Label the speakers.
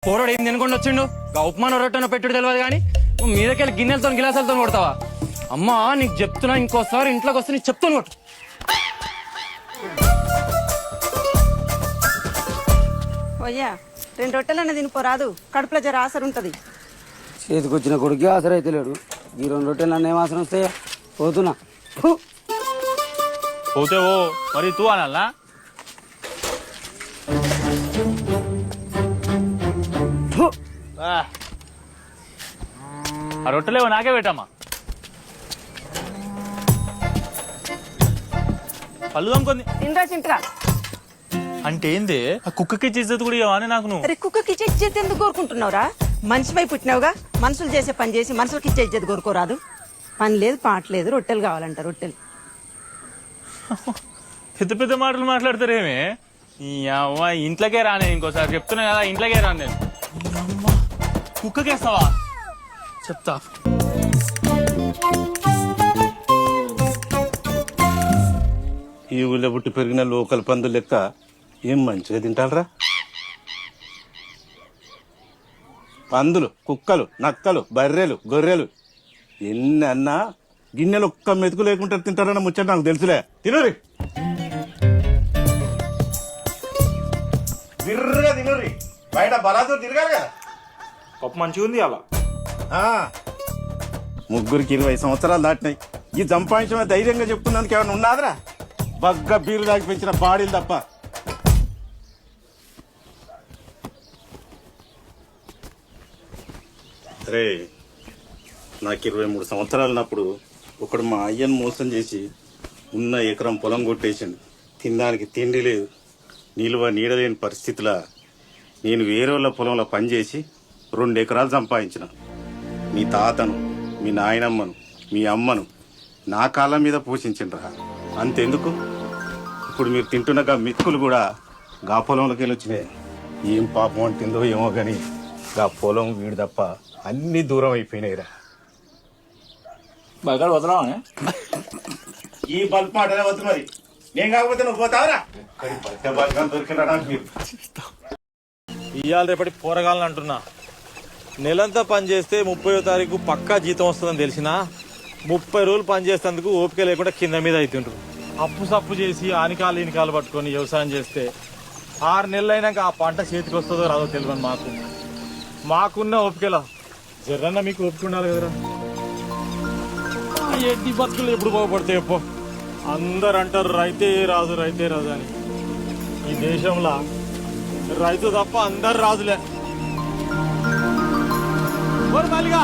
Speaker 1: పోరాడు ఏం తినకుండా వచ్చిండు ఉప్మాన రొట్టెన పెట్టుడు తెలియదు కానీ మీదకెళ్ళి గిన్నెలతో గిలాసాలతో కొడతావా? అమ్మా నీకు చెప్తున్నా, ఇంకోసారి ఇంట్లోకి వస్తే నీకు చెప్తాను కొట్టు.
Speaker 2: అయ్యా 2 రొట్టెలన్నా తినిపోరాదు, కడుపులో జర ఆసరు ఉంటుంది.
Speaker 3: చేతికొచ్చిన కొడుకు ఆసర అయితే లేడు. ఈ 2 రొట్టెలు అన్న ఏం ఆసరం వస్తాయా? పోతున్నా.
Speaker 4: పోతే ఓ మరి తూ అనాలనా? ఆ రొట్టెలేవో నాకే పెట్టమ్మా. పళ్ళు దమ్ముకుంది
Speaker 2: తినరా చింటరా.
Speaker 4: అంటే ఏంది? ఆ కుక్కకి ఇచ్చేది కూడా ఇవ్వని నాకు నువ్వు.
Speaker 2: అరే కుక్కకి ఇచ్చే ఇచ్చేది ఎందుకు కోరుకుంటున్నావురా? మనిషిపై పుట్టినావుగా, మనుషులు చేసే పని చేసి మనుషులకి ఇచ్చే ఇచ్చేది కోరుకోరాదు. పని లేదు పాట లేదు, రొట్టెలు కావాలంట రొట్టెలు.
Speaker 4: పెద్ద పెద్ద మాటలు మాట్లాడతారేమే? ఈ అవ్వ ఇంట్లోకే రానే, ఇంకోసారి చెప్తున్నా కదా ఇంట్లోకే రాను నేను. కుక్కకేస్తావా? చెప్తా.
Speaker 5: ఈ ఊళ్ళో పుట్టి పెరిగిన లోకల్ పందులు లెక్క ఏం మంచిగా తింటారా? పందులు, కుక్కలు, నక్కలు, బర్రెలు, గొర్రెలు ఎన్ని అన్నా గిన్నెలు ఒక్క మెతుకు లేకుండా తింటారన్న ముచ్చట నాకు తెలుసులే. తినురి బిర్రగా తినురి, బయట బలాతో తిరగాలి కదా.
Speaker 4: పప్పు మంచిగా ఉంది అలా.
Speaker 5: ముగ్గురికి 20 సంవత్సరాలు దాటినాయి. ఈ సంపాదించడం ధైర్యంగా చెప్తున్నందుకు ఏమైనా ఉన్నాదిరా? బగ్గ బీరు దాకి పెంచిన బాడీలు తప్ప. అరే నాకు 23 సంవత్సరాలు ఉన్నప్పుడు ఒకడు మా అయ్యను మోసం చేసి ఉన్న ఎకరం పొలం కొట్టేసిండు. తినడానికి తిండి లేదు, నిలువ నీడలేని పరిస్థితిలా నేను వేరే వాళ్ళ పొలంలో పనిచేసి 2 ఎకరాలు సంపాదించిన. మీ తాతను, మీ నాయనమ్మను, మీ అమ్మను నా కాళ్ళ మీద పోషించిండ్రా. అంతెందుకు, ఇప్పుడు మీరు తింటున్న గా మిత్తులు కూడా గా పొలంలోకి వెళ్ళి వచ్చినాయి. ఏం పాపం అంటుందో ఏమో కానీ గా పొలం వీడు తప్ప అన్ని దూరం అయిపోయినాయిరా.
Speaker 4: బయట వదలవా?
Speaker 5: ఈ బల్బ్ మాటనే వద్దు మరి, నేను కాకపోతే నువ్వు పోతావరా? దొరికినా నాకు మీరు
Speaker 6: ఇవాళ రేపటి పోరగాలని అంటున్నా. నెలంతా పని చేస్తే 30వ తారీఖు పక్కా జీతం వస్తుందని తెలిసినా 30 రోజులు పని చేసేందుకు ఓపిక లేకుండా కింద మీద అవుతుండ్రు. అప్పు సప్పు చేసి ఆనికాలు ఈనికాలు పట్టుకొని వ్యవసాయం చేస్తే 6 నెలలు అయినాక ఆ పంట చేతికి వస్తుందో రాదో తెలియని మాకున్న ఓపికలా జర్రన్నా మీకు ఓపిక ఉండాలి కదరా. ఎడ్డి బతుకులు ఎప్పుడు బాగుపడతాయి ఎప్పో. అందరు అంటారు రైతే రాజు రైతే రాజు అని. ఈ దేశంలో రైతు తప్ప అందరు రాజులే. మలిగా